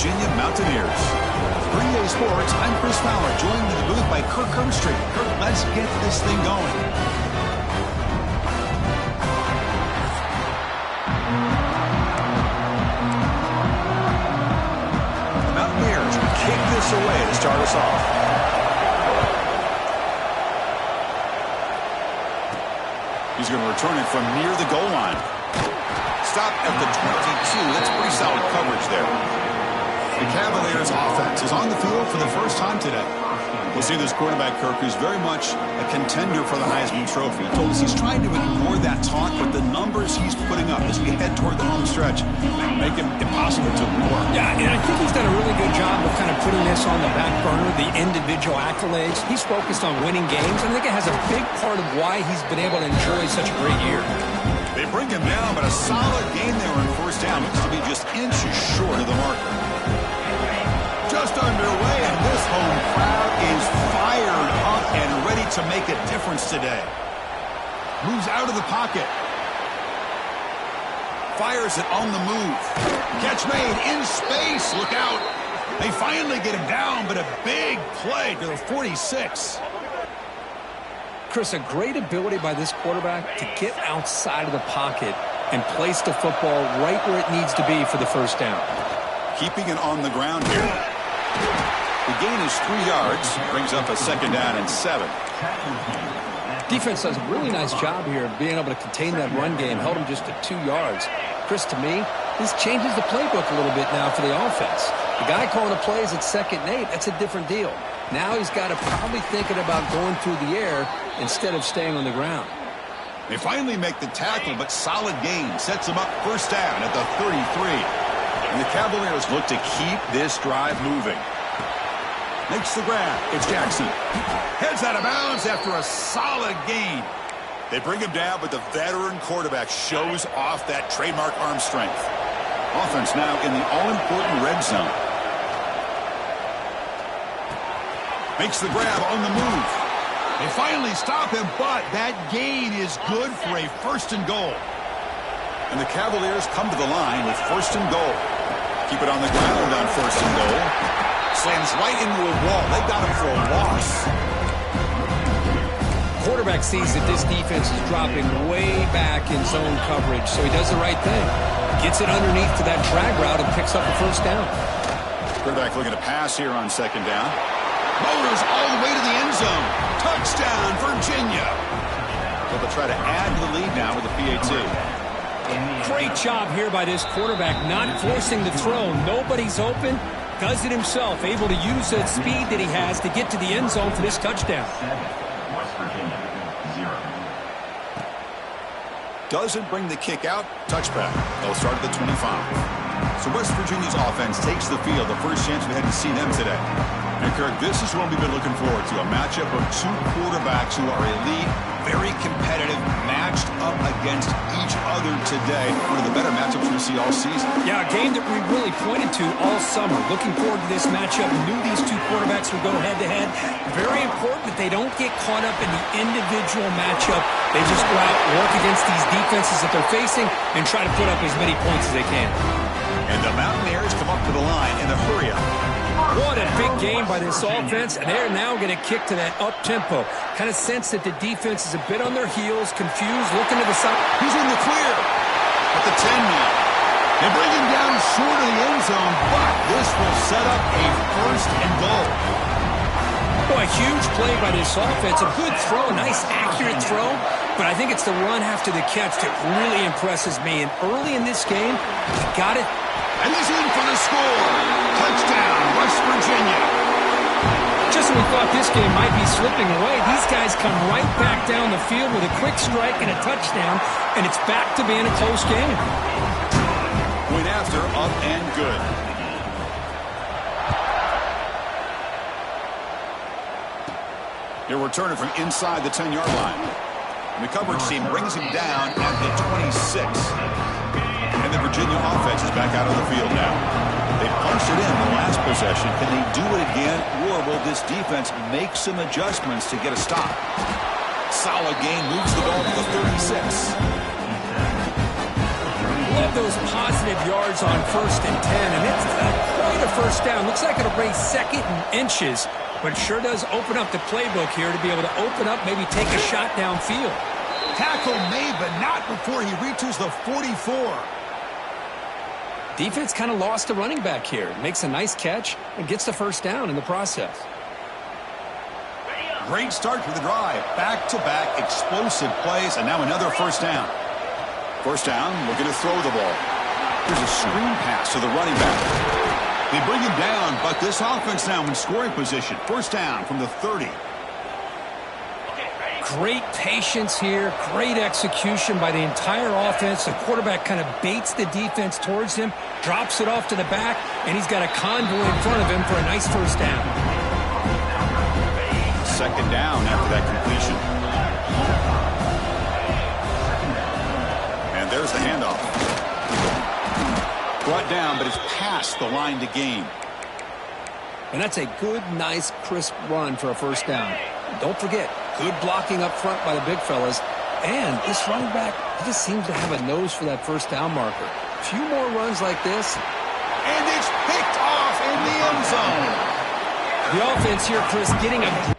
Virginia Mountaineers. 3A Sports, I'm Chris Fowler, joined in the booth by Kirk Herbstreit. Kirk, let's get this thing going. Mountaineers kick this away to start us off. He's going to return it from near the goal line. Stop at the 22. That's pretty solid coverage there. The Cavaliers offense is on the field for the first time today. We'll see this quarterback, Kirk, who's very much a contender for the Heisman Trophy. He told us he's trying to ignore that talk, but the numbers he's putting up as we head toward the home stretch make him impossible to ignore. Yeah, and I think he's done a really good job of kind of putting this on the back burner, the individual accolades. He's focused on winning games, and I think it has a big part of why he's been able to enjoy such a great year. They bring him down, but a solid gain there on first down. Looks to be just inches short of the marker. Just underway, and this home crowd is fired up and ready to make a difference today. Moves out of the pocket. Fires it on the move. Catch made in space. Look out. They finally get him down, but a big play to the 46. Chris, a great ability by this quarterback to get outside of the pocket and place the football right where it needs to be for the first down. Keeping it on the ground here. The gain is 3 yards, brings up a second down and 7. Defense does a really nice job here of being able to contain that run game, held him just to 2 yards. Chris, to me, this changes the playbook a little bit now for the offense. The guy calling the plays at 2nd and 8, that's a different deal. Now he's got to probably thinking about going through the air instead of staying on the ground. They finally make the tackle, but solid gain sets them up first down at the 33. And the Cavaliers look to keep this drive moving. Makes the grab. It's Jackson. Heads out of bounds after a solid gain. They bring him down, but the veteran quarterback shows off that trademark arm strength. Offense now in the all-important red zone. Makes the grab on the move. They finally stop him, but that gain is good for a 1st and goal. And the Cavaliers come to the line with 1st and goal. Keep it on the ground on 1st and goal. Slams right into a wall. They got him for a loss. Quarterback sees that this defense is dropping way back in zone coverage, so he does the right thing. Gets it underneath to that drag route and picks up the first down. Quarterback looking to pass here on 2nd down. Motors all the way to the end zone. Touchdown, Virginia. So they'll try to add to the lead now with the PAT. Great job here by this quarterback, not forcing the throw. Nobody's open. Does it himself, able to use the speed that he has to get to the end zone for this touchdown. West Virginia, 0. Doesn't bring the kick out. Touchback. They'll start at the 25. So West Virginia's offense takes the field. The first chance we had to see them today. And Kirk, this is what we've been looking forward to. A matchup of 2 quarterbacks who are elite, very competitive, matched up against each other today. One of the better matchups we'll see all season. Yeah, a game that we really pointed to all summer. Looking forward to this matchup. Knew these 2 quarterbacks would go head-to-head. Very important that they don't get caught up in the individual matchup. They just go out, work against these defenses that they're facing, and try to put up as many points as they can. And the Mountaineers come up to the line in a hurry-up. What a big game by this offense, and they're now going to kick to that up-tempo. Kind of sense that the defense is a bit on their heels, confused, looking to the side. He's in the clear at the 10 now. They bring him down short of the end zone, but this will set up a 1st and goal. Boy, a huge play by this offense. A good throw, a nice accurate throw, but I think it's the run after the catch that really impresses me. And early in this game, he got it. And he's in for the score. Touchdown, West Virginia. Just when we thought this game might be slipping away, these guys come right back down the field with a quick strike and a touchdown, and it's back to being a close game. Point after, up and good. He'll return it from inside the 10-yard line. And the coverage team brings him down at the 26. And the Virginia offense is back out on the field now. They punched it in the last possession. Can they do it again, or will this defense make some adjustments to get a stop? Solid gain, moves the ball to the 36. love those positive yards on 1st and 10, and it's quite a first down. Looks like it'll bring 2nd and inches, but it sure does open up the playbook here to be able to open up, maybe take a shot downfield. Tackle made, but not before he reaches the 44. Defense kind of lost the running back here. Makes a nice catch and gets the first down in the process. Great start to the drive. Back-to-back explosive plays, and now another first down. First down, looking to throw the ball. Here's a screen pass to the running back. They bring him down, but this offense now in scoring position. First down from the 30. Great patience here, great execution by the entire offense. The quarterback kind of baits the defense towards him, drops it off to the back, and he's got a convoy in front of him for a nice first down. Second down after that completion. And there's the handoff. Brought down, but it's past the line to gain. And that's a good, nice, crisp run for a first down. Don't forget, good blocking up front by the big fellas. And this running back, he just seems to have a nose for that first down marker. A few more runs like this. And it's picked off in the end zone. The offense here, Chris, getting a...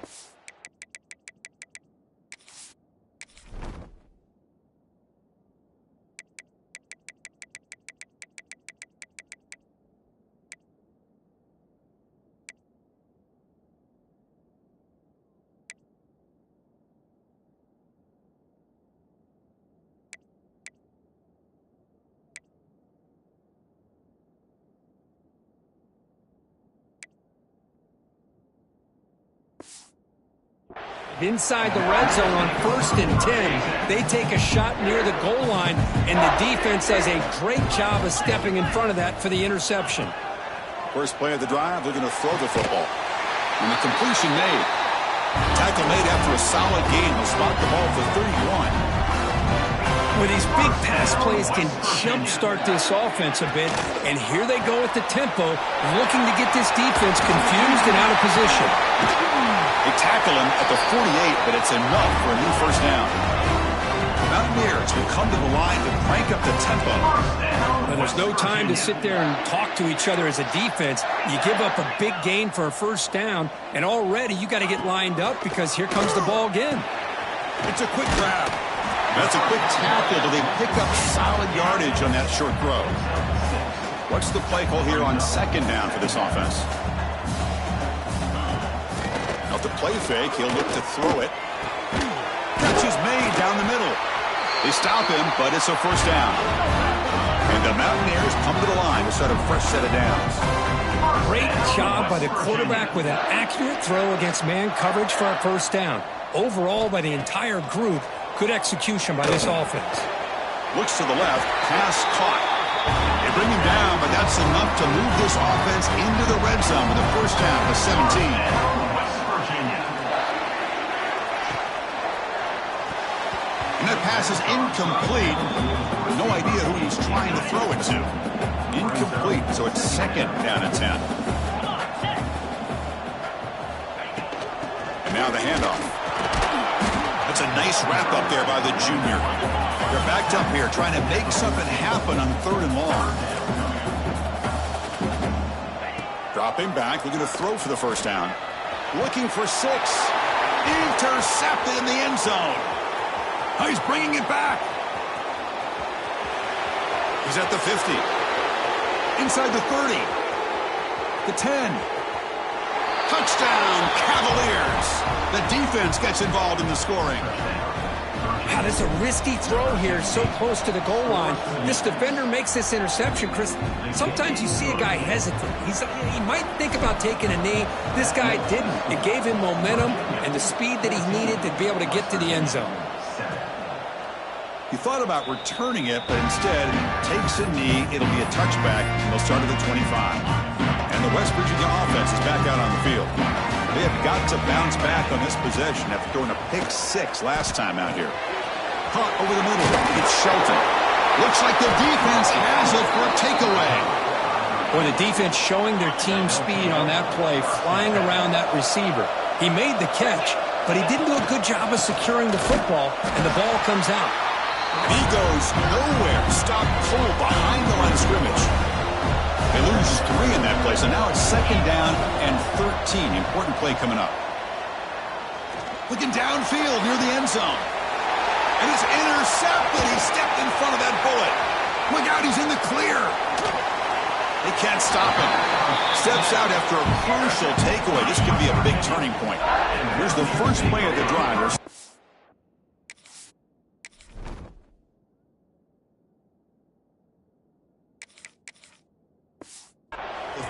Inside the red zone on 1st and 10. They take a shot near the goal line, and the defense does a great job of stepping in front of that for the interception. First play of the drive, looking to throw the football. And the completion made. Tackle made after a solid gain. They'll spot the ball for 31. Well, these big pass plays can jumpstart this offense a bit, and here they go at the tempo, looking to get this defense confused and out of position. They tackle him at the 48, but it's enough for a new first down. Mountaineers will come to the line to crank up the tempo. Well, there's no time to sit there and talk to each other as a defense. You give up a big gain for a first down, and already you got to get lined up because here comes the ball again. It's a quick grab. That's a quick tackle, but they pick up solid yardage on that short throw. What's the play call here on second down for this offense? Now to play fake, he'll look to throw it. Catch is made down the middle. They stop him, but it's a first down. And the Mountaineers come to the line to start a fresh set of downs. Great job by the quarterback with an accurate throw against man coverage for a first down. Overall, by the entire group, good execution by this offense. Looks to the left, pass caught. They bring him down, but that's enough to move this offense into the red zone with a first down to 17. And that pass is incomplete. No idea who he's trying to throw it to. Incomplete, so it's second down at 10. And now the handoff. That's a nice wrap up there by the junior. They're backed up here trying to make something happen on 3rd and long. Dropping back, looking to throw for the first down. Looking for 6. Intercepted in the end zone. Oh, he's bringing it back. He's at the 50. Inside the 30. The 10. Touchdown, Cavaliers. The defense gets involved in the scoring. Wow, that's a risky throw here, so close to the goal line. This defender makes this interception, Chris. Sometimes you see a guy hesitate. He might think about taking a knee. This guy didn't. It gave him momentum and the speed that he needed to be able to get to the end zone. He thought about returning it, but instead takes a knee. It'll be a touchback, and they'll start at the 25. And the West Virginia offense is back out on the field. They have got to bounce back on this possession after throwing a pick 6 last time out here. Caught over the middle. It's Shelton. Looks like the defense has it for a takeaway. Boy, the defense showing their team speed on that play, flying around that receiver. He made the catch, but he didn't do a good job of securing the football, and the ball comes out. He goes nowhere. Stopped cold behind the line of scrimmage. They lose 3 in that play, so now it's 2nd down and 13. Important play coming up. Looking downfield near the end zone. And it's intercepted. He stepped in front of that bullet. Look out, he's in the clear. They can't stop him. Steps out after a crucial takeaway. This could be a big turning point. Here's the first play of the drive.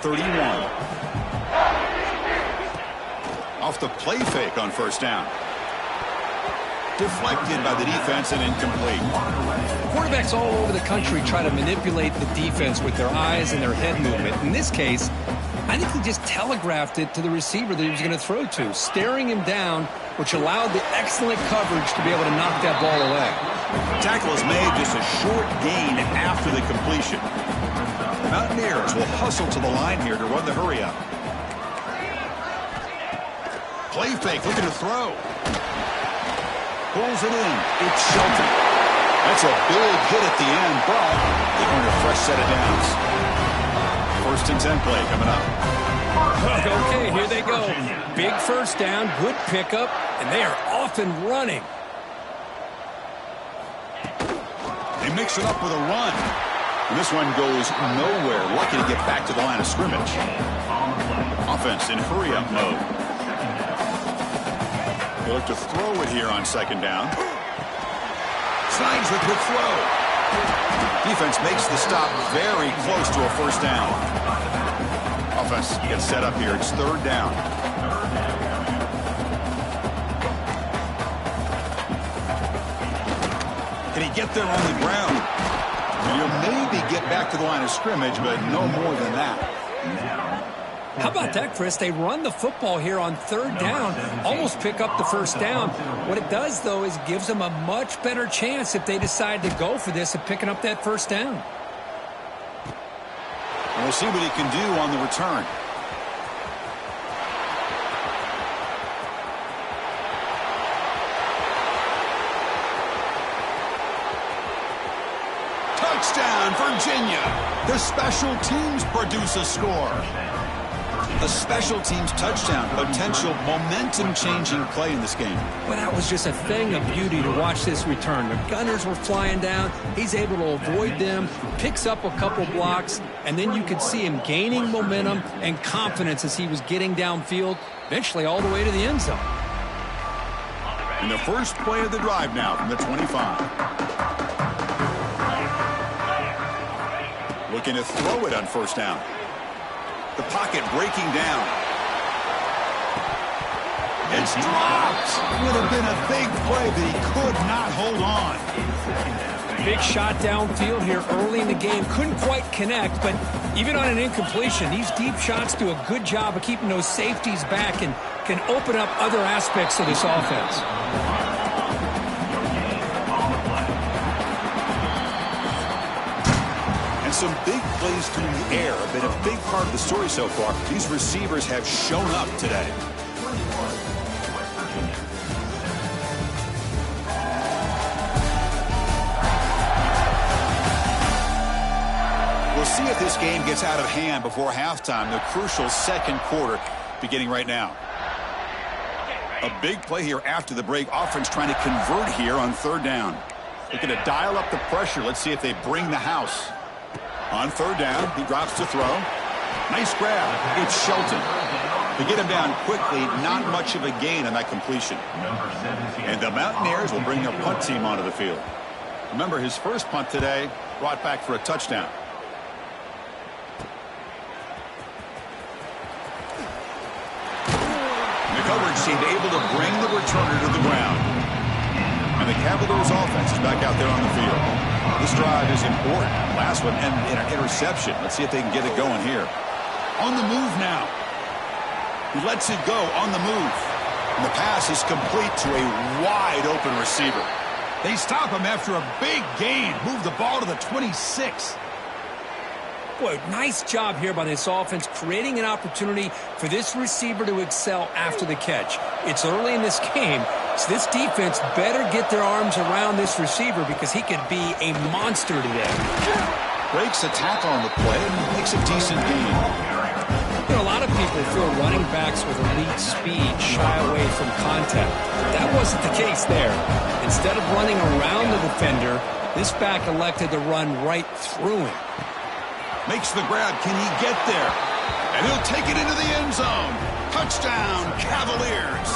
31. Off the play fake on 1st down. Deflected by the defense and incomplete. Quarterbacks all over the country try to manipulate the defense with their eyes and their head movement. In this case, I think he just telegraphed it to the receiver that he was going to throw to, staring him down, which allowed the excellent coverage to be able to knock that ball away. Tackle is made, just a short gain after the completion. Mountaineers will hustle to the line here to run the hurry up. Play fake, looking to throw. Pulls it in. It's Shelton. That's a big hit at the end, but they earn a fresh set of downs. 1st and 10 play coming up. Okay, here they go. Big 1st down, good pickup, and they are off and running. They mix it up with a run. And this one goes nowhere. Lucky to get back to the line of scrimmage. Offense in hurry-up mode. They look to throw it here on 2nd down. Slides the quick throw. Defense makes the stop very close to a 1st down. Offense gets set up here. It's 3rd down. Can he get there on the ground? He'll maybe get back to the line of scrimmage, but no more than that. How about that, Chris? They run the football here on 3rd down, almost pick up the 1st down. What it does, though, is gives them a much better chance if they decide to go for this of picking up that 1st down. And we'll see what he can do on the return. Touchdown, Virginia. The special teams produce a score. A special teams touchdown, potential momentum-changing play in this game. But that was just a thing of beauty to watch this return. The Gunners were flying down. He's able to avoid them, picks up a couple blocks, and then you could see him gaining momentum and confidence as he was getting downfield, eventually all the way to the end zone. And the first play of the drive now from the 25. Looking to throw it on 1st down. The pocket breaking down. It's dropped. Would have been a big play, but he could not hold on. Big shot downfield here early in the game. Couldn't quite connect, but even on an incompletion, these deep shots do a good job of keeping those safeties back and can open up other aspects of this offense. Some big plays through the air have been a big part of the story so far. These receivers have shown up today. We'll see if this game gets out of hand before halftime. The crucial 2nd quarter beginning right now. A big play here after the break. Offense trying to convert here on 3rd down. Looking to dial up the pressure. Let's see if they bring the house. On 3rd down, he drops to throw. Nice grab. It's Shelton. They get him down quickly. Not much of a gain on that completion. And the Mountaineers will bring their punt team onto the field. Remember, his first punt today brought back for a touchdown. And the coverage seemed able to bring the returner to the ground. And the Cavaliers offense is back out there on the field. This drive is important. Last one ended in an interception. Let's see if they can get it going here. On the move now. He lets it go on the move. And the pass is complete to a wide open receiver. They stop him after a big gain. Move the ball to the 26. Boy, nice job here by this offense, creating an opportunity for this receiver to excel after the catch. It's early in this game, so this defense better get their arms around this receiver because he could be a monster today. Breaks a tackle on the play and makes a decent gain. You know, a lot of people feel running backs with elite speed shy away from contact. That wasn't the case there. Instead of running around the defender, this back elected to run right through him. Makes the grab. Can he get there? And he'll take it into the end zone. Touchdown, Cavaliers.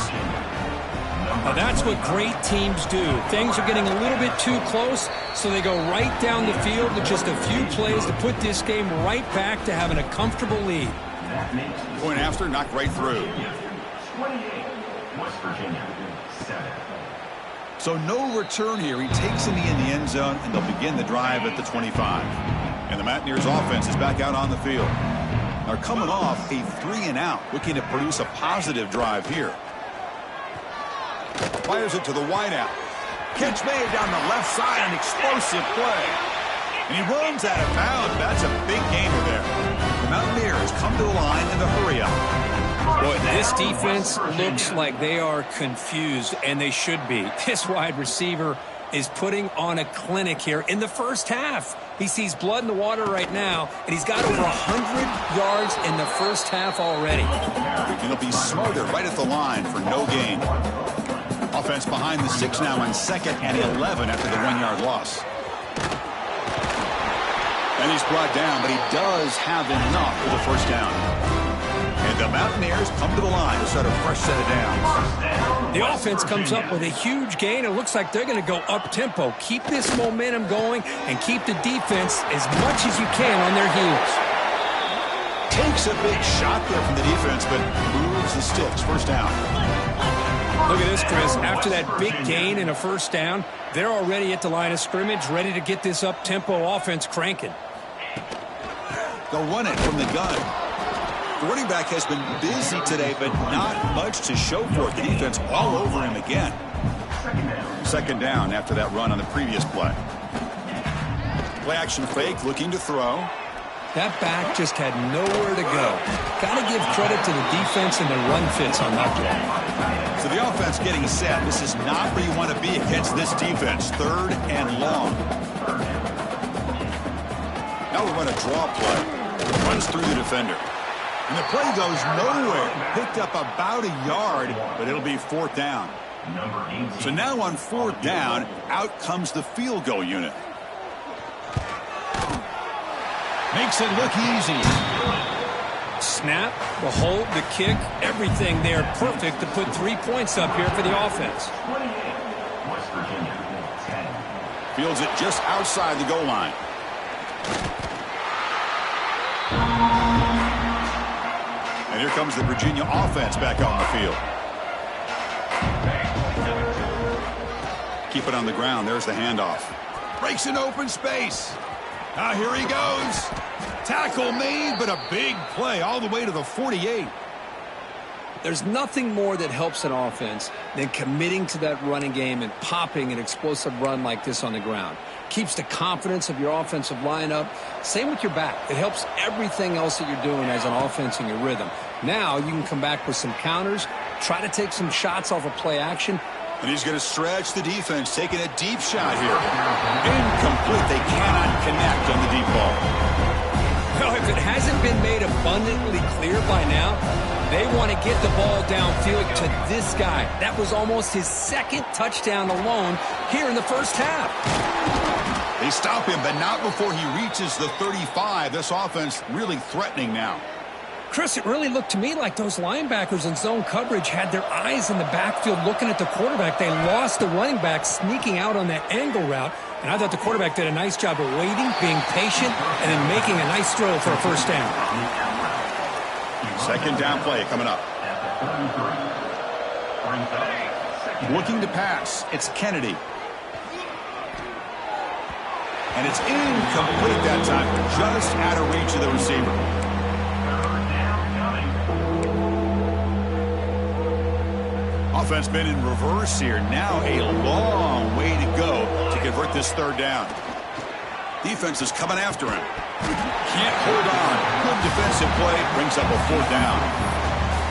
Now that's what great teams do. Things are getting a little bit too close, so they go right down the field with just a few plays to put this game right back to having a comfortable lead. Point after, knocked right through. 28, West Virginia, 7. So no return here. He takes it in the end zone, and they'll begin the drive at the 25. And the Mountaineers offense is back out on the field. They're coming off a 3-and-out, looking to produce a positive drive here. Fires it to the wideout. Catch made down the left side, an explosive play. And he runs out of bounds. That's a big gainer there. The Mountaineers come to the line in the hurry up. Boy, this defense looks like they are confused, and they should be. This wide receiver is putting on a clinic here in the first half. He sees blood in the water right now, and he's got over 100 yards in the first half already. And he'll be smothered right at the line for no gain. Offense behind the 6 now on 2nd and 11 after the 1-yard loss. And he's brought down, but he does have enough for the first down. And the Mountaineers come to the line to start a fresh set of downs. The offense comes up with a huge gain. It looks like they're going to go up-tempo. Keep this momentum going and keep the defense as much as you can on their heels. Takes a big shot there from the defense, but moves the sticks. First down. Look at this, Chris. After that big gain and a first down, they're already at the line of scrimmage, ready to get this up-tempo offense cranking. They'll run it from the gun. The running back has been busy today, but not much to show for it. The defense all over him again. Second down after that run on the previous play. Play action fake, looking to throw. That back just had nowhere to go. Got to give credit to the defense and the run fits on that play. So the offense getting set. This is not where you want to be against this defense. 3rd and long. Now we run a draw play. Runs through the defender. And the play goes nowhere. Picked up about a yard, but it'll be 4th down. So now on 4th down, out comes the field goal unit. Makes it look easy. Snap, the hold, the kick, everything there perfect to put 3 points up here for the offense. West Virginia, 10. Fields it just outside the goal line. And here comes the Virginia offense back on the field. Keep it on the ground. There's the handoff. Breaks an open space. Now here he goes. Tackle made, but a big play all the way to the 48. There's nothing more that helps an offense than committing to that running game and popping an explosive run like this on the ground. Keeps the confidence of your offensive lineup. Same with your back. It helps everything else that you're doing as an offense in your rhythm. Now you can come back with some counters, try to take some shots off of play action. And he's going to stretch the defense, taking a deep shot here. Incomplete. They cannot connect on the deep ball. Well, if it hasn't been made abundantly clear by now, they want to get the ball downfield to this guy. That was almost his 2nd touchdown alone here in the first half. They stop him, but not before he reaches the 35. This offense really threatening now. Chris, it really looked to me like those linebackers in zone coverage had their eyes in the backfield looking at the quarterback. They lost the running back sneaking out on that angle route. And I thought the quarterback did a nice job of waiting, being patient, and then making a nice throw for a first down. Second down play coming up. Looking to pass. It's Kennedy. And it's incomplete that time. Just out of reach of the receiver. Offense been in reverse here. Now a long way to go to convert this 3rd down. Defense is coming after him. Can't hold on. Good defensive play. Brings up a 4th down.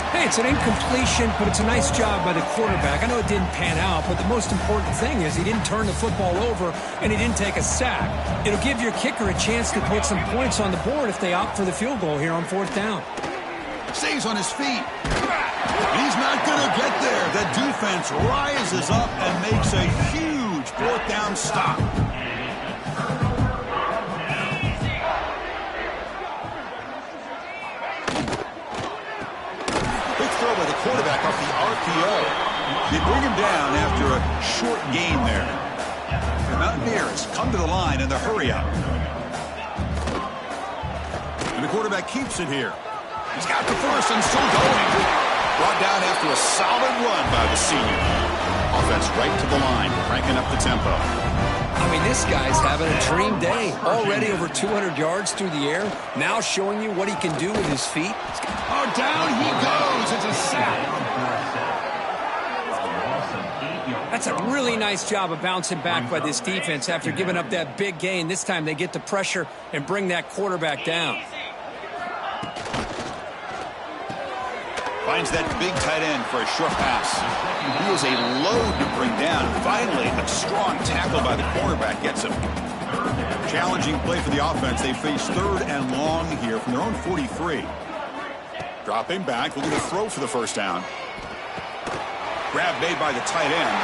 Hey, it's an incompletion, but it's a nice job by the quarterback. I know it didn't pan out, but the most important thing is he didn't turn the football over and he didn't take a sack. It'll give your kicker a chance to put some points on the board if they opt for the field goal here on 4th down. Stays on his feet. He's not going to get there. The defense rises up and makes a huge 4th down stop. Throw by the quarterback off the RPO. They bring him down after a short gain there. The Mountaineers come to the line in the hurry-up. And the quarterback keeps it here. He's got the first and still going. Brought down after a solid run by the senior. Offense right to the line, cranking up the tempo. I mean, this guy's having a dream day. Already over 200 yards through the air. Now showing you what he can do with his feet. Oh, down he goes. It's a sack. That's a really nice job of bouncing back by this defense after giving up that big gain. This time they get the pressure and bring that quarterback down. Finds that big tight end for a short pass. He is a load to bring down. Finally, a strong tackle by the cornerback gets him. Challenging play for the offense. They face 3rd and long here from their own 43. Dropping back, looking to throw for the 1st down. Grab made by the tight end.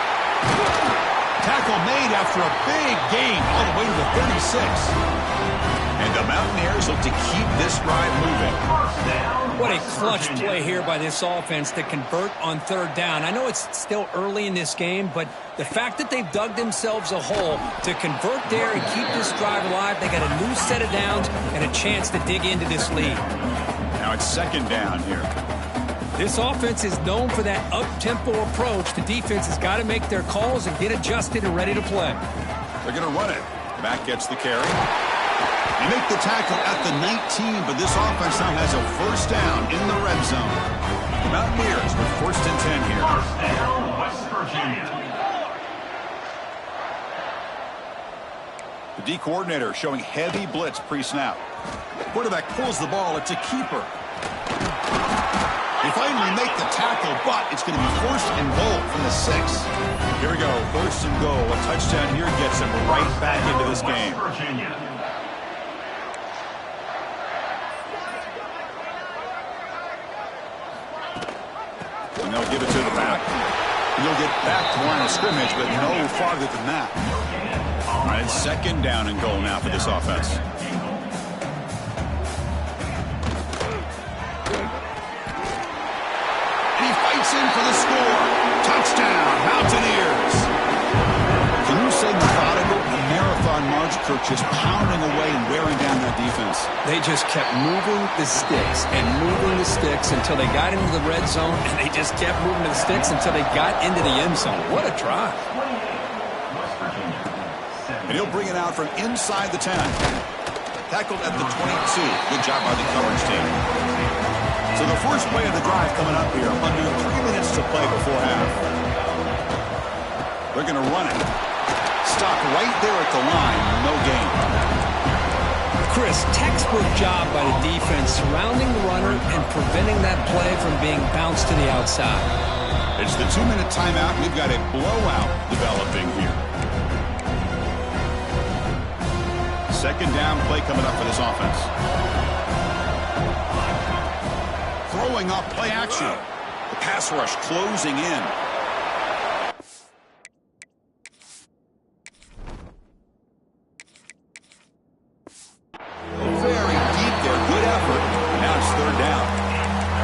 Tackle made after a big gain all the way to the 36. And the Mountaineers look to keep this drive moving. What a clutch play here by this offense to convert on 3rd down. I know it's still early in this game, but the fact that they've dug themselves a hole to convert there and keep this drive alive, they got a new set of downs and a chance to dig into this lead. Now it's 2nd down here. This offense is known for that up-tempo approach. The defense has got to make their calls and get adjusted and ready to play. They're going to run it. Back gets the carry. They make the tackle at the 19, but this offense now has a 1st down in the red zone. The Mountaineers with 1st and 10 here. 1st down, West Virginia. The D coordinator showing heavy blitz pre-snap. Quarterback pulls the ball. It's a keeper. They finally make the tackle, but it's going to be 1st and goal from the 6. Here we go, 1st and goal. A touchdown here gets them right back into this game. West Virginia. And they'll give it to the back. He'll get back to line of scrimmage, but no farther than that. All right, 2nd down and goal now for this offense. And he fights in for the score. Touchdown, Mountaineers. Can you say methodical? A marathon march, Kirk, just pounding away and wearing down that defense. They just kept moving the sticks and moving the sticks until they got into the red zone, and they just kept moving the sticks until they got into the end zone. What a drive. And he'll bring it out from inside the 10. Tackled at the 22. Good job by the coverage team. So the first play of the drive coming up here. Under 3 minutes to play before half. They're going to run it. Stop right there at the line. No gain. Chris, textbook job by the defense surrounding the runner and preventing that play from being bounced to the outside. It's the 2-minute timeout. We've got a blowout developing here. 2nd down play coming up for this offense. Throwing off play action. The pass rush closing in. Very deep there. Good effort. Now it's 3rd down.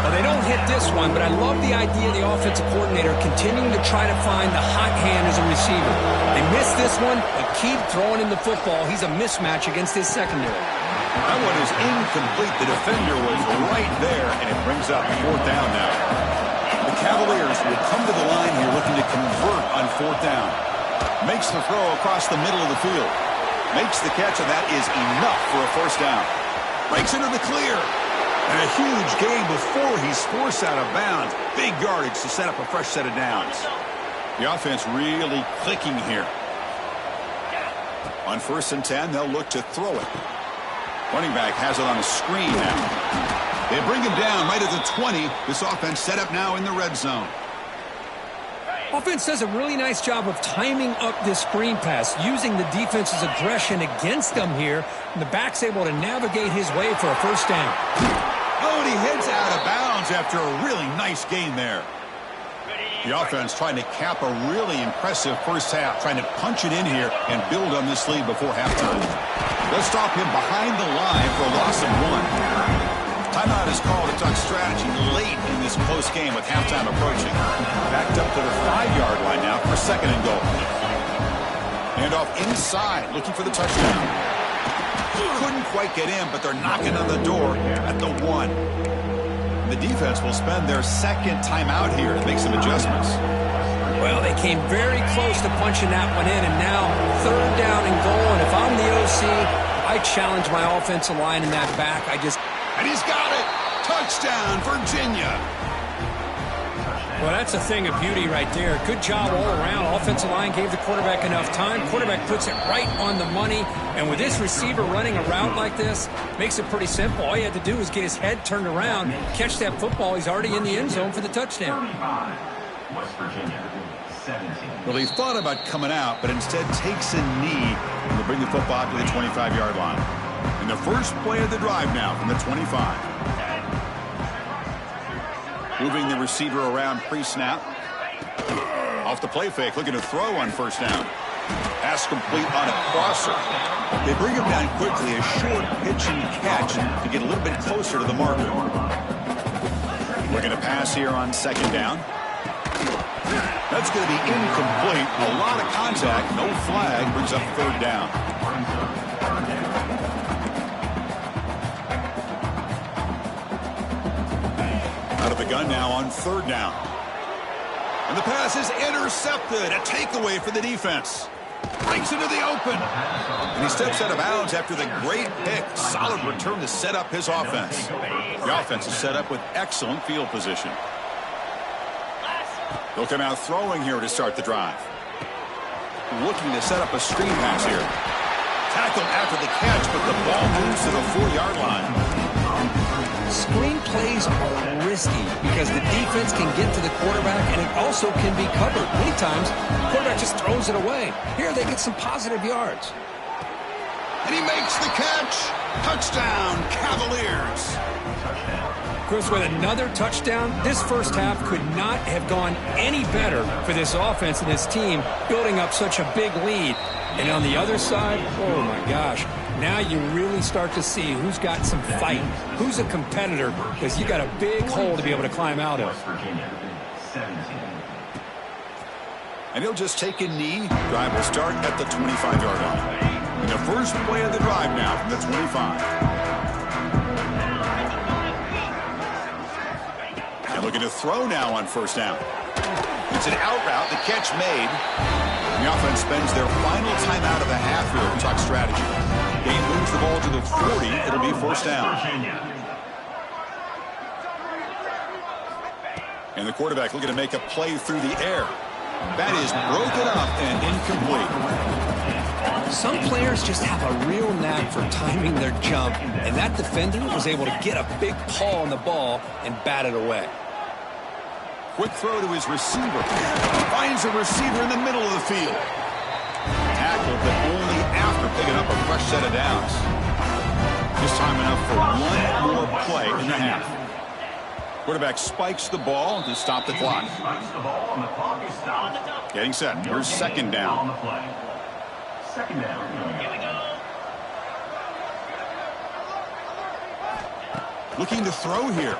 Well, they don't hit this one, but I love the idea of the offensive coordinator continuing to try to find the hot hand as a receiver. They missed this one, but keep throwing him the football. He's a mismatch against his secondary. That one is incomplete. The defender was right there, and it brings up 4th down now. The Cavaliers will come to the line here looking to convert on 4th down. Makes the throw across the middle of the field. Makes the catch, and that is enough for a 1st down. Breaks into the clear. And a huge gain before he's forced out of bounds. Big yardage to set up a fresh set of downs. The offense really clicking here. On 1st and 10, they'll look to throw it. Running back has it on a screen now. They bring him down right at the 20. This offense set up now in the red zone. Offense does a really nice job of timing up this screen pass, using the defense's aggression against them here. And the back's able to navigate his way for a first down. Oh, and he heads out of bounds after a really nice gain there. The offense trying to cap a really impressive first half, trying to punch it in here and build on this lead before halftime. They'll stop him behind the line for a loss of 1. Timeout is called to talk strategy late in this close game with halftime approaching. Backed up to the 5-yard line now for second and goal. Hand off inside, looking for the touchdown. Couldn't quite get in, but they're knocking on the door at the 1. The defense will spend their second timeout here to make some adjustments. Well, they came very close to punching that one in, and now third down and goal. And if I'm the OC, I challenge my offensive line in that back. And he's got it! Touchdown, Virginia! Well, that's a thing of beauty right there. Good job all around. Offensive line gave the quarterback enough time. Quarterback puts it right on the money. And with this receiver running a route like this, makes it pretty simple. All you had to do is get his head turned around, catch that football. He's already in the end zone for the touchdown. West Virginia, 17. Well, he thought about coming out, but instead takes a knee and will bring the football to the 25-yard line. And the first play of the drive now from the 25. Moving the receiver around pre-snap. Off the play fake, looking to throw on first down. Pass complete on a crosser. They bring him down quickly, a short pitch and catch to get a little bit closer to the marker. We're going to pass here on second down. That's going to be incomplete. A lot of contact, no flag, brings up third down. Out of the gun now on third down. And the pass is intercepted. A takeaway for the defense. Breaks into the open. And he steps out of bounds after the great pick. Solid return to set up his offense. The offense is set up with excellent field position. They'll come out throwing here to start the drive. Looking to set up a screen pass here. Tackled after the catch, but the ball moves to the 4-yard line. Screen plays are risky because the defense can get to the quarterback, and it also can be covered. Many times, the quarterback just throws it away. Here, they get some positive yards. And he makes the catch. Touchdown, Cavaliers. Chris, with another touchdown, this first half could not have gone any better for this offense and this team, building up such a big lead. And on the other side, oh my gosh, now you really start to see who's got some fight, who's a competitor, because you got a big hole to be able to climb out of. West Virginia, 17. And he'll just take a knee. Drive will start at the 25-yard line. And the first play of the drive now from the 25. And looking to throw now on first down. It's an out route, the catch made. And the offense spends their final timeout of the half here to talk strategy. Game moves the ball to the 40. It'll be first down. And the quarterback looking to make a play through the air. That is broken up and incomplete. Some players just have a real knack for timing their jump, and that defender was able to get a big paw on the ball and bat it away. Quick throw to his receiver. Finds a receiver in the middle of the field. Tackled, but only after picking up a fresh set of downs. Just time enough for one more play in the half. Quarterback spikes the ball to stop the clock. Getting set. Here's second down. Second down. Looking to throw here.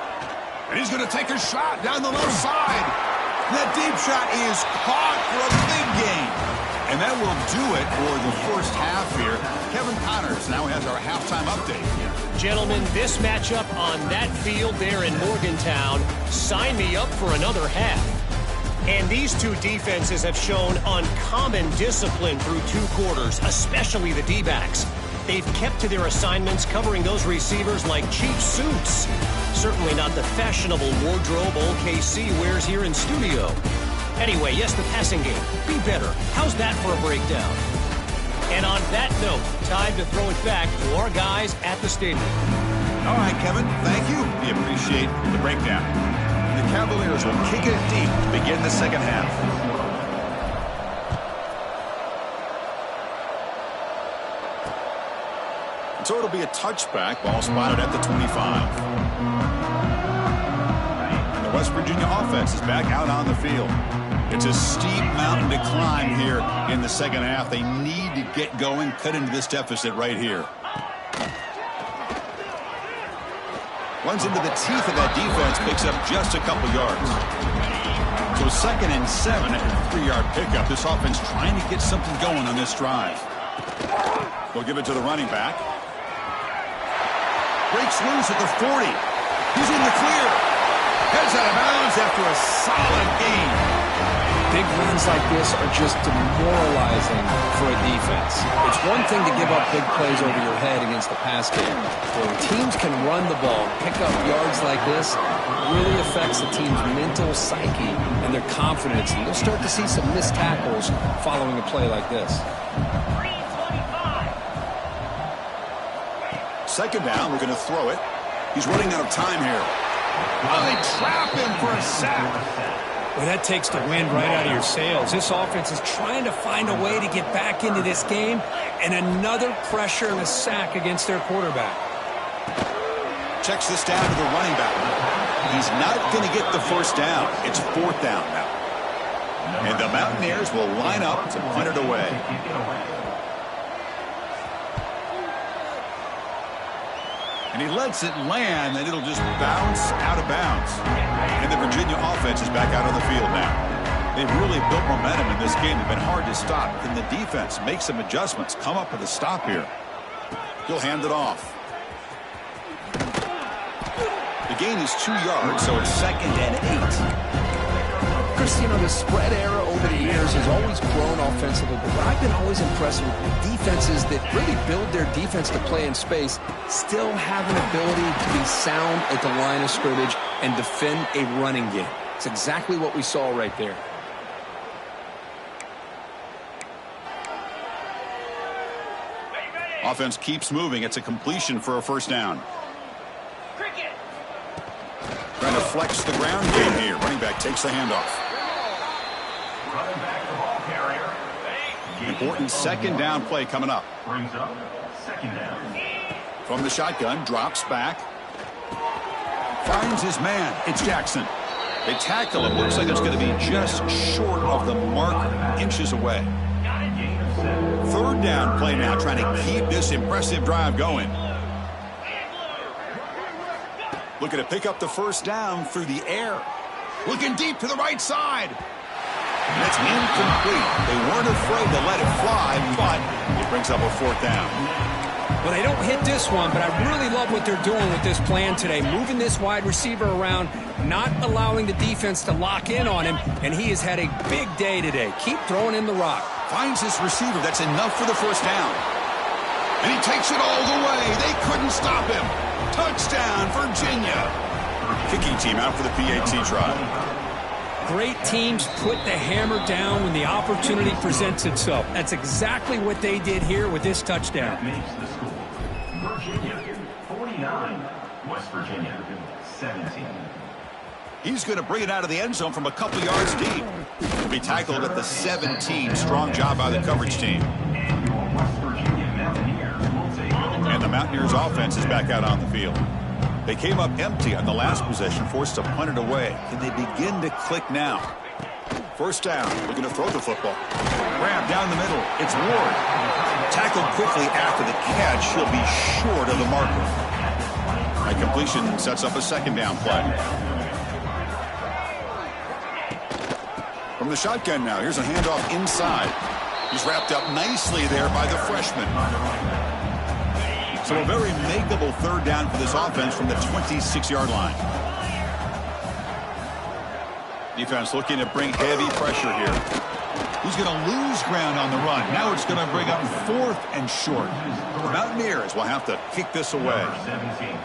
And he's going to take a shot down the left side. That deep shot is caught for a big gain. And that will do it for the first half here. Kevin Connors now has our halftime update. Gentlemen, this matchup on that field there in Morgantown, sign me up for another half. And these two defenses have shown uncommon discipline through two quarters, especially the D-backs. They've kept to their assignments, covering those receivers like cheap suits. Certainly not the fashionable wardrobe OKC wears here in studio. Anyway, yes, the passing game. Be better. How's that for a breakdown? And on that note, time to throw it back to our guys at the stadium. All right, Kevin, thank you. We appreciate the breakdown. The Cavaliers will kick it deep to begin the second half. So it'll be a touchback, ball spotted at the 25. And the West Virginia offense is back out on the field. It's a steep mountain to climb here in the second half. They need to get going, cut into this deficit right here. Runs into the teeth of that defense, picks up just a couple yards. So 2nd and 7 at a 3-yard pickup. This offense trying to get something going on this drive. They'll give it to the running back. Breaks loose at the 40. He's in the clear. Heads out of bounds after a solid gain. Big runs like this are just demoralizing for a defense. It's one thing to give up big plays over your head against the pass game. But when teams can run the ball, pick up yards like this, it really affects the team's mental psyche and their confidence. And you'll start to see some missed tackles following a play like this. 2nd down, we're going to throw it. He's running out of time here. Oh, they trap him for a sack. Well, that takes the wind right out of your sails. This offense is trying to find a way to get back into this game, and another pressure and a sack against their quarterback. Checks this down to the running back. He's not going to get the first down. It's 4th down now. And the Mountaineers will line up to punt it away. And he lets it land, and it'll just bounce out of bounds. And the Virginia offense is back out on the field now. They've really built momentum in this game. They've been hard to stop. Can the defense make some adjustments, come up with a stop here? He'll hand it off. The gain is 2 yards, so it's 2nd and 8. Chris, you know, the spread era over the years has always grown offensively, but what I've been always impressed with defenses that really build their defense to play in space still have an ability to be sound at the line of scrimmage and defend a running game. It's exactly what we saw right there. Offense keeps moving. It's a completion for a 1st down. Trying to flex the ground game here. Running back takes the handoff. Running back the ball carrier. Important 2nd down play coming up. Brings up 2nd down. From the shotgun, drops back. Finds his man. It's Jackson. They tackle him. Looks like it's going to be just short of the mark, inches away. 3rd down play now, trying to keep this impressive drive going. Looking to pick up the 1st down through the air. Looking deep to the right side. And it's incomplete. They weren't afraid to let it fly, but it brings up a 4th down. Well, they don't hit this one, but I really love what they're doing with this plan today. Moving this wide receiver around, not allowing the defense to lock in on him, and he has had a big day today. Keep throwing in the rock. Finds his receiver. That's enough for the 1st down. And he takes it all the way. They couldn't stop him. Touchdown, Virginia. Kicking team out for the PAT try. Great teams put the hammer down when the opportunity presents itself. That's exactly what they did here with this touchdown. Makes the score. Virginia 49. West Virginia 17. He's going to bring it out of the end zone from a couple yards deep. He'll be tackled at the 17. Strong job by the coverage team. And your West Virginia Mountaineers will take over. And the Mountaineers offense is back out on the field. They came up empty on the last possession, forced to punt it away. Can they begin to click now? 1st down, looking to throw the football. Grab down the middle, it's Ward. Tackled quickly after the catch, he'll be short of the marker. A completion sets up a 2nd down play. From the shotgun now, here's a handoff inside. He's wrapped up nicely there by the freshman. So a very makeable 3rd down for this offense from the 26-yard line. Defense looking to bring heavy pressure here. He's going to lose ground on the run. Now it's going to bring up 4th and short. The Mountaineers will have to kick this away.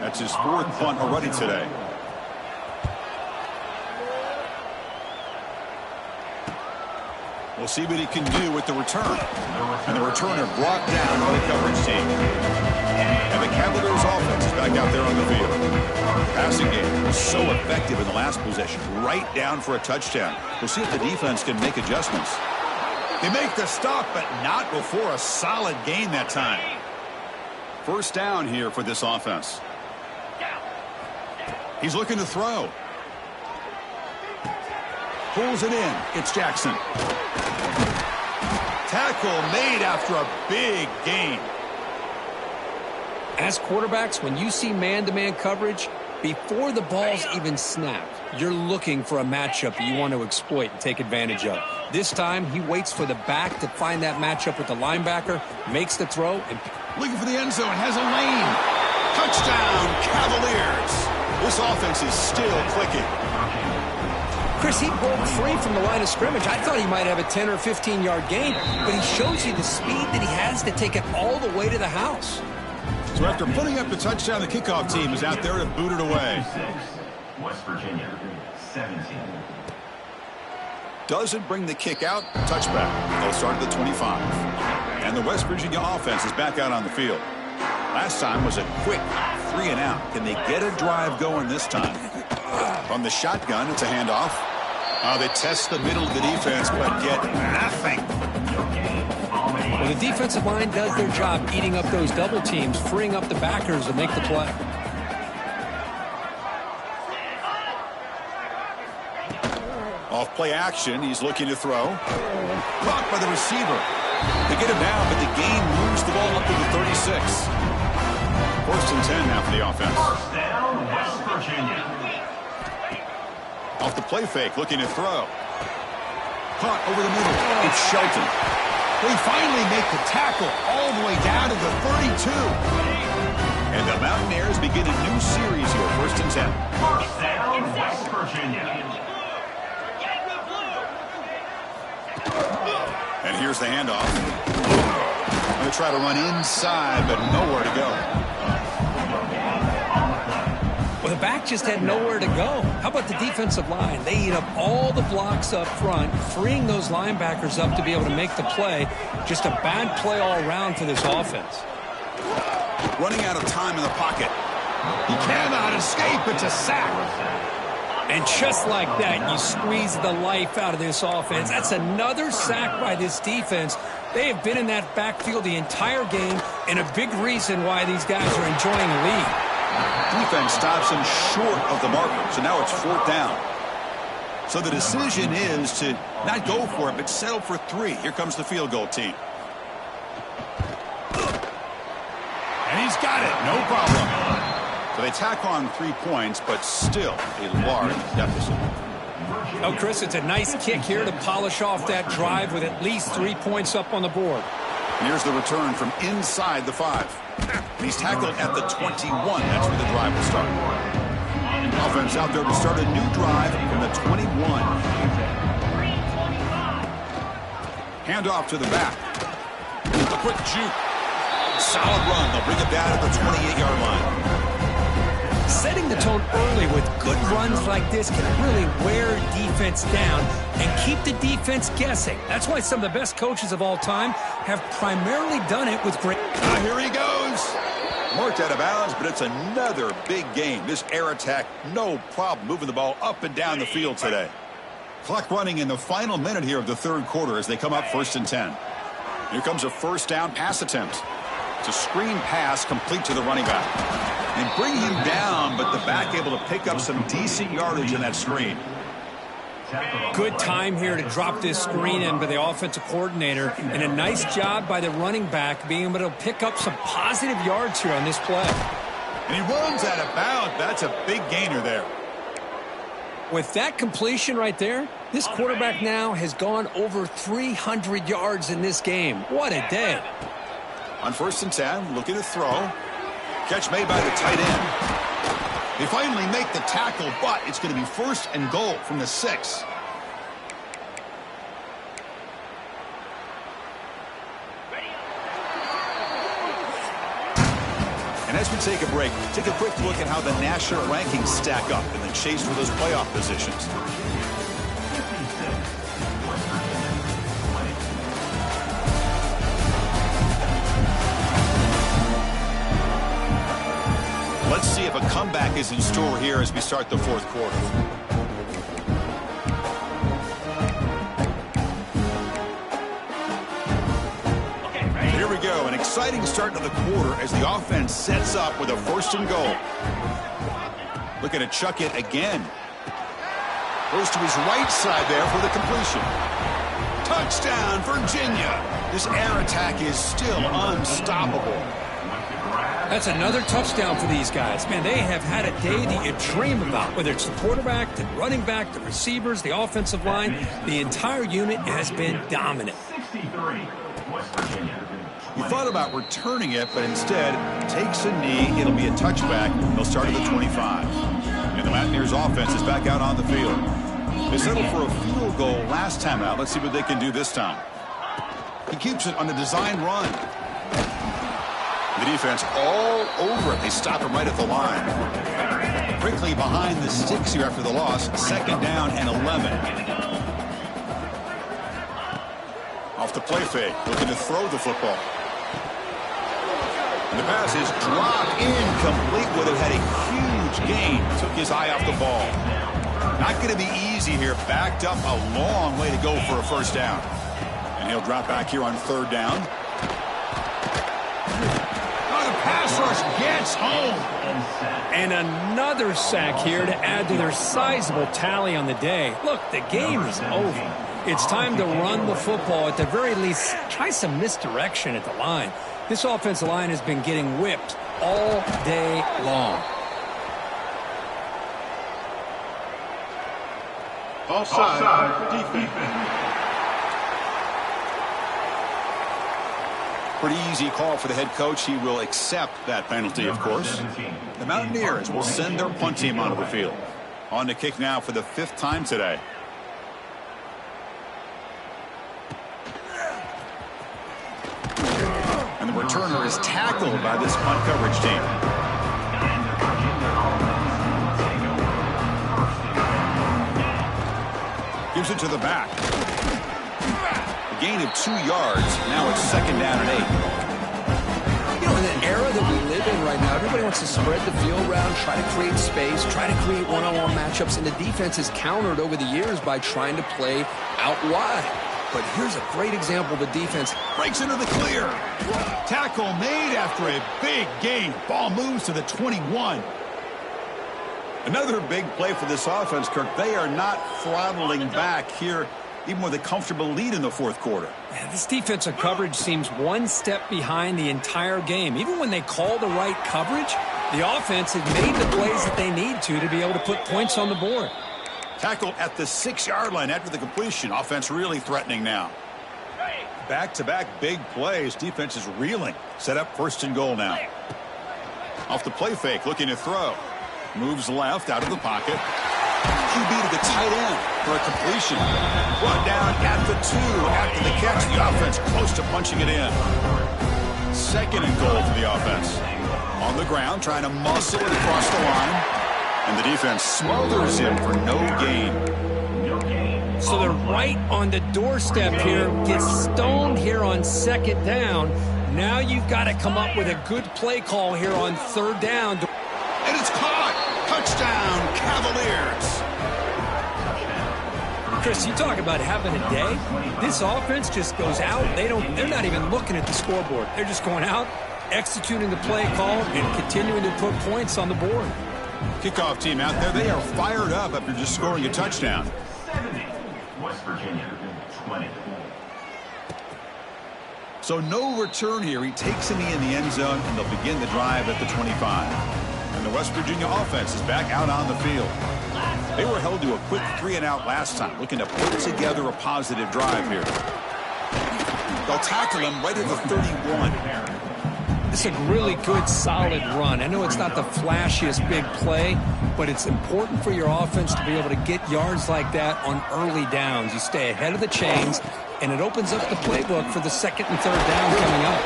That's his 4th punt already today. We'll see what he can do with the return. And the returner brought down by the coverage team. And the Cavaliers offense is back out there on the field. The passing game was so effective in the last possession, right down for a touchdown. We'll see if the defense can make adjustments. They make the stop, but not before a solid gain that time. First down here for this offense. He's looking to throw. Pulls it in. It's Jackson. Tackle made after a big gain. As quarterbacks, when you see man-to-man coverage, before the ball's even snapped, you're looking for a matchup that you want to exploit and take advantage of. This time, he waits for the back to find that matchup with the linebacker, makes the throw, and looking for the end zone, has a lane. Touchdown, Cavaliers. This offense is still clicking. Chris, he broke free from the line of scrimmage. I thought he might have a 10 or 15-yard gain, but he shows you the speed that he has to take it all the way to the house. So after putting up the touchdown, the kickoff team is out there to boot it away. West Virginia, 17. Doesn't bring the kick out. Touchback. They'll start at the 25. And the West Virginia offense is back out on the field. Last time was a quick 3 and out. Can they get a drive going this time? From the shotgun, it's a handoff. They test the middle of the defense, but get nothing. Well, the defensive line does their job eating up those double teams, freeing up the backers to make the play. Off play action, he's looking to throw. Blocked by the receiver. They get him down, but the gain moves the ball up to the 36. First and 10 now for the offense. First down, West Virginia. Off the play fake, looking to throw. Caught over the middle. It's Shelton. They finally make the tackle all the way down to the 32. And the Mountaineers begin a new series here, first and 10. First down, West Virginia. And here's the handoff. Going to try to run inside, but nowhere to go. Well, the back just had nowhere to go. How about the defensive line? They eat up all the blocks up front, freeing those linebackers up to be able to make the play. Just a bad play all around for this offense. Running out of time in the pocket. He cannot escape. It's a sack. And just like that, you squeeze the life out of this offense. That's another sack by this defense. They have been in that backfield the entire game, and a big reason why these guys are enjoying the lead. Defense stops him short of the marker, so now it's fourth down. So the decision is to not go for it, but settle for 3. Here comes the field goal team. And he's got it, no problem. So they tack on 3 points, but still a large deficit. Oh, Chris, it's a nice kick here to polish off that drive with at least 3 points up on the board. And here's the return from inside the 5. He's tackled at the 21. That's where the drive will start. Offense out there to start a new drive from the 21. Handoff to the back. A quick juke. Solid run. They'll bring it down at the 28-yard line. Setting the tone early with good runs like this can really wear defense down and keep the defense guessing. That's why some of the best coaches of all time have primarily done it with great... Here he goes. Marked out of bounds, but it's another big game. This air attack, no problem moving the ball up and down the field today. Clock running in the final minute here of the third quarter as they come up first and 10. Here comes a first down pass attempt. It's a screen pass complete to the running back. They bring him down, but the back able to pick up some decent yardage in that screen. Good time here to drop this screen in by the offensive coordinator, and a nice job by the running back being able to pick up some positive yards here on this play. And he runs out of bounds. That's a big gainer there. With that completion right there, this quarterback now has gone over 300 yards in this game. What a day. On first and 10, looking to throw. Catch made by the tight end. They finally make the tackle, but it's going to be first and goal from the 6. And as we take a break, take a quick look at how the national rankings stack up in the chase for those playoff positions. Let's see if a comeback is in store here as we start the fourth quarter. Here we go, an exciting start to the quarter as the offense sets up with a 1st and goal. Looking to chuck it again. Goes to his right side there for the completion. Touchdown, Virginia. This air attack is still unstoppable. That's another touchdown for these guys. Man, they have had a day that you dream about, whether it's the quarterback, the running back, the receivers, the offensive line. The entire unit has been dominant. 63, West Virginia. He thought about returning it, but instead takes a knee. It'll be a touchback. They'll start at the 25. And the Mountaineers offense is back out on the field. They settled for a field goal last time out. Let's see what they can do this time. He keeps it on the design run. The defense all over it. They stop him right at the line. Quickly behind the sticks here after the loss. 2nd down and 11. Off the play fake. Looking to throw the football. And the pass is dropped incomplete. Would have had a huge gain. Took his eye off the ball. Not going to be easy here. Backed up a long way to go for a 1st down. And he'll drop back here on 3rd down. Pass rush gets home. And another sack here to add to their sizable tally on the day. Look, the game is over. It's time to run the football. At the very least, try some misdirection at the line. This offensive line has been getting whipped all day long. Offside defense. Pretty easy call for the head coach. He will accept that penalty, of course. The Mountaineers will send their punt team onto the field. On to kick now for the 5th time today. And the returner is tackled by this punt coverage team. Gives it to the back. A gain of 2 yards. Now it's 2nd down and 8. You know, in the era that we live in right now, everybody wants to spread the field around, try to create space, try to create one-on-one matchups, and the defense is countered over the years by trying to play out wide. But here's a great example. The defense breaks into the clear. Tackle made after a big gain. Ball moves to the 21. Another big play for this offense, Kirk. They are not throttling back here, even with a comfortable lead in the 4th quarter. Man, this defensive coverage seems one step behind the entire game. Even when they call the right coverage, the offense has made the plays that they need to be able to put points on the board. Tackled at the 6-yard line after the completion. Offense really threatening now. Back-to-back big plays. Defense is reeling. Set up 1st and goal now. Off the play fake, looking to throw. Moves left out of the pocket. QB to the tight end for a completion. Brought down at the 2 after the catch. The offense close to punching it in. 2nd and goal for the offense. On the ground, trying to muscle it across the line. And the defense smothers him for no gain. So they're right on the doorstep here. Gets stoned here on 2nd down. Now you've got to come up with a good play call here on 3rd down. And it's caught. Touchdown, Cavaliers. Chris, you talk about having a day. This offense just goes out. They're not even looking at the scoreboard. They're just going out, executing the play call, and continuing to put points on the board. Kickoff team out there. They are fired up after just scoring a touchdown. 70, West Virginia, 20. So no return here. He takes a knee in the end zone, and they'll begin the drive at the 25. And the West Virginia offense is back out on the field. They were held to a quick 3-and-out last time, looking to put together a positive drive here. They'll tackle him right at the 31. It's a really good, solid run. I know it's not the flashiest big play, but it's important for your offense to be able to get yards like that on early downs. You stay ahead of the chains, and it opens up the playbook for the 2nd and 3rd down coming up.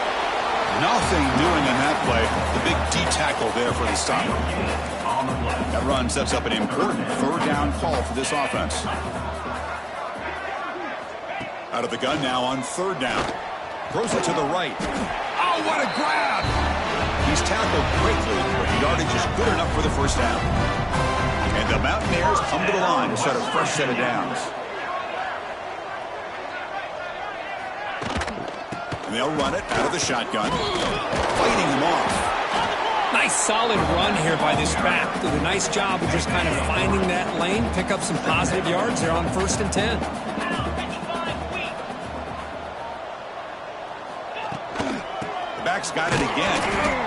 Nothing doing on that play. The big D tackle there for the stop. That run sets up an important 3rd down call for this offense. Out of the gun now on 3rd down. Throws it to the right. Oh, what a grab! He's tackled quickly, but the yardage is good enough for the first down. And the Mountaineers come to the line to set a fresh set of downs. And they'll run it out of the shotgun, fighting him off. Nice solid run here by this back. Did a nice job of just kind of finding that lane, pick up some positive yards there on 1st and 10. The back's got it again.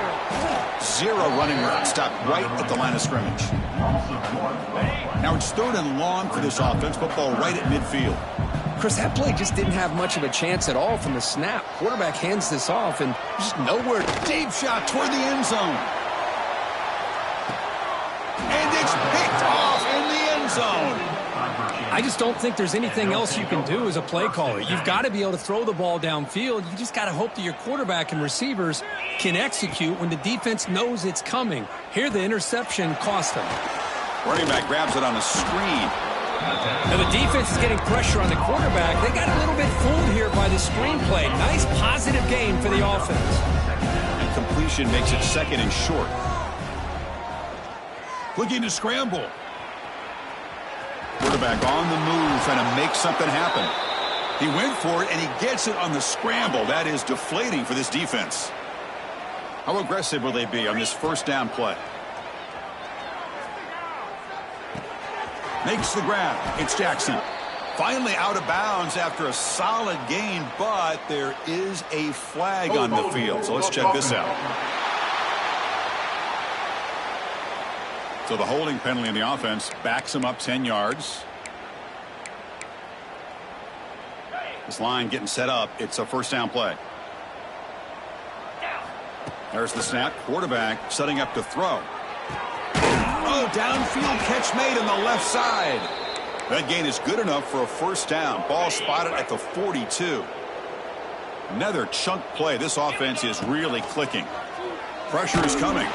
0 running route, stopped right at the line of scrimmage. Now it's 3rd and long for this offense. Football right at midfield. Chris, that play just didn't have much of a chance at all from the snap. Quarterback hands this off, and just nowhere. Deep shot toward the end zone. And it's picked off in the end zone. I just don't think there's anything else you can do as a play caller. You've got to be able to throw the ball downfield. You just got to hope that your quarterback and receivers can execute when the defense knows it's coming. Here, the interception cost them. Running back grabs it on a screen. Now the defense is getting pressure on the quarterback. They got a little bit fooled here by the screenplay. Nice positive gain for the offense. And completion makes it 2nd and short. Looking to scramble. Quarterback on the move, trying to make something happen. He went for it, and he gets it on the scramble. That is deflating for this defense. How aggressive will they be on this 1st down play? Makes the grab. It's Jackson. Finally out of bounds after a solid gain, but there is a flag on the field. So let's check this out. So the holding penalty in the offense backs him up 10 yards. This line getting set up. It's a 1st down play. There's the snap. Quarterback setting up to throw. Oh, downfield catch made on the left side. That gain is good enough for a 1st down. Ball spotted at the 42. Another chunk play. This offense is really clicking. Pressure is coming.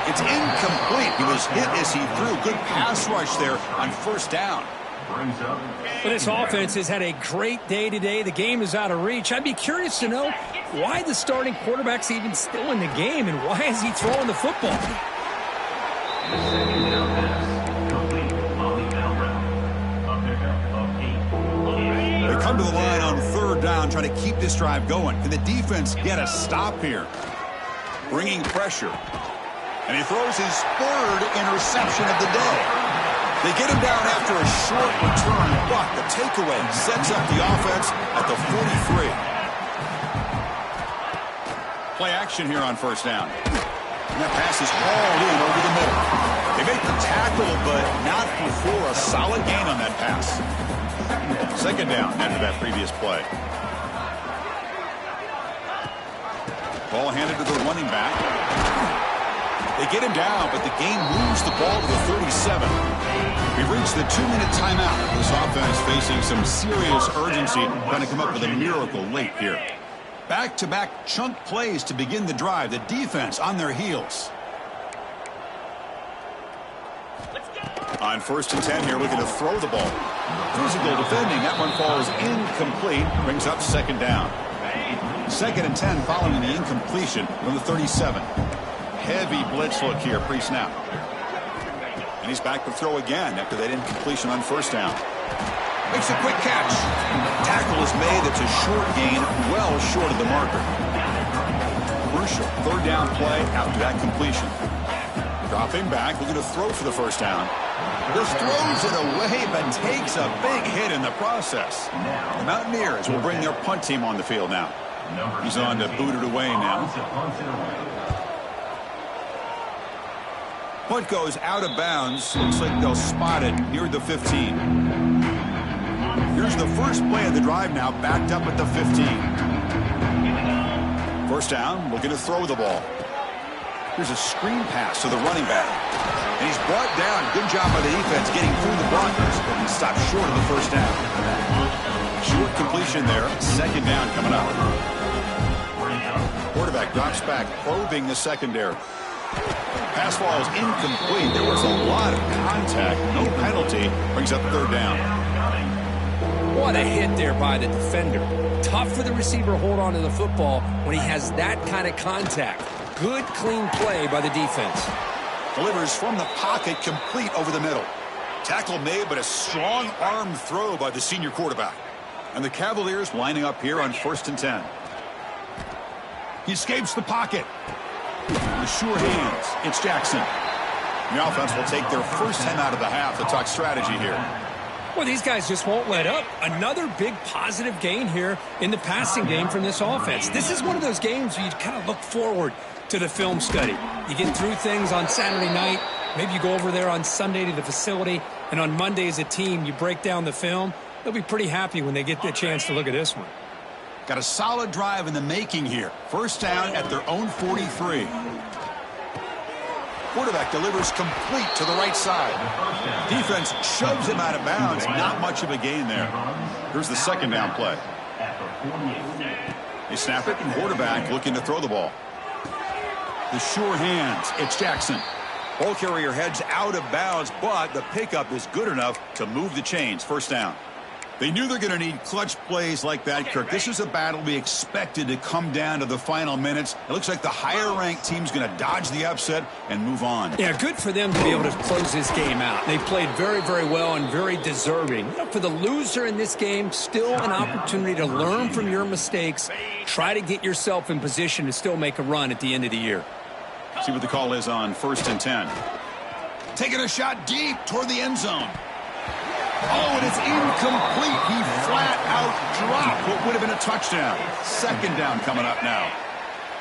It's incomplete. He was hit as he threw. Good pass rush there on 1st down. Well, this offense has had a great day today. The game is out of reach. I'd be curious to know why the starting quarterback's even still in the game and why is he throwing the football? They come to the line on 3rd down, trying to keep this drive going. Can the defense get a stop here? Bringing pressure. And he throws his 3rd interception of the day. They get him down after a short return, but the takeaway sets up the offense at the 43. Play action here on 1st down. And that pass is hauled in over the middle. They make the tackle, but not before a solid gain on that pass. 2nd down after that previous play. Ball handed to the running back. They get him down, but the game moves the ball to the 37. We've reached the 2-minute timeout. This offense facing some serious urgency, trying to come up with a miracle late here. Back-to-back chunk plays to begin the drive. The defense on their heels. On 1st and 10 here, looking to throw the ball. Physical defending. That one falls incomplete. Brings up 2nd down. 2nd and 10 following the incompletion from the 37. Heavy blitz look here pre-snap. And he's back to throw again after that incompletion on 1st down. Makes a quick catch. Tackle is made. That's a short gain, well short of the marker. Crucial 3rd down play after that completion. Dropping back, looking to throw for the 1st down. Just throws it away, but takes a big hit in the process. The Mountaineers will bring their punt team on the field now. He's on to boot it away now. Punt goes out of bounds. Looks like they'll spot it near the 15. Here's the first play of the drive now, backed up at the 15. 1st down, looking to throw the ball. Here's a screen pass to the running back. And he's brought down. Good job by the defense getting through the blockers, but he stopped short of the 1st down. Short completion there. 2nd down coming up. Quarterback drops back, probing the secondary. Pass falls incomplete. There was a lot of contact. No penalty. Brings up 3rd down. What a hit there by the defender. Tough for the receiver to hold on to the football when he has that kind of contact. Good, clean play by the defense. Delivers from the pocket, complete over the middle. Tackle made, but a strong arm throw by the senior quarterback. And the Cavaliers lining up here on 1st and 10. He escapes the pocket. With sure hands, it's Jackson. The offense will take their first 10 out of the half to talk strategy here. Well, these guys just won't let up. Another big positive gain here in the passing game from this offense. This is one of those games where you kind of look forward to the film study. You get through things on Saturday night. Maybe you go over there on Sunday to the facility, and on Monday as a team, you break down the film. They'll be pretty happy when they get the chance to look at this one. Got a solid drive in the making here. First down at their own 43. Quarterback delivers complete to the right side. Defense shoves him out of bounds. Not much of a gain there. Here's the second down play. They snap it. Quarterback looking to throw the ball. The sure hands. It's Jackson. Ball carrier heads out of bounds, but the pickup is good enough to move the chains. First down. They knew they're going to need clutch plays like that, Kirk. This is a battle we expected to come down to the final minutes. It looks like the higher-ranked team's going to dodge the upset and move on. Yeah, good for them to be able to close this game out. They played very, very well and very deserving. You know, for the loser in this game, still an opportunity to learn from your mistakes. Try to get yourself in position to still make a run at the end of the year. See what the call is on 1st and 10. Taking a shot deep toward the end zone. Oh, and it's incomplete. He flat out dropped what would have been a touchdown. Second down coming up now.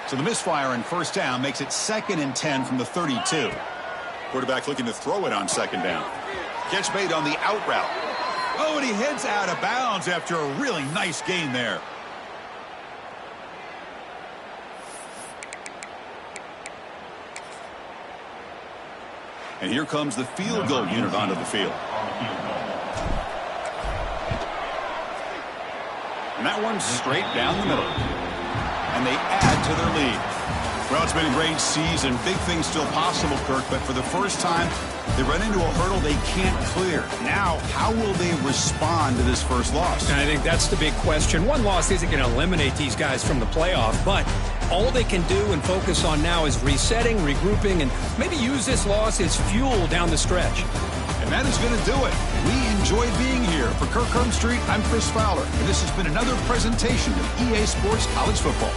So the misfire on first down makes it 2nd and 10 from the 32. Quarterback looking to throw it on second down. Catch made on the out route. Oh, and he heads out of bounds after a really nice gain there. And here comes the field goal unit onto the field. And that one's straight down the middle. And they add to their lead. Well, it's been a great season. Big things still possible, Kirk, but for the first time, they run into a hurdle they can't clear. Now, how will they respond to this first loss? And I think that's the big question. One loss isn't going to eliminate these guys from the playoff, but all they can do and focus on now is resetting, regrouping, and maybe use this loss as fuel down the stretch. And that is going to do it. We enjoyed being here. For Kirk Street, I'm Chris Fowler, and this has been another presentation of EA Sports College Football.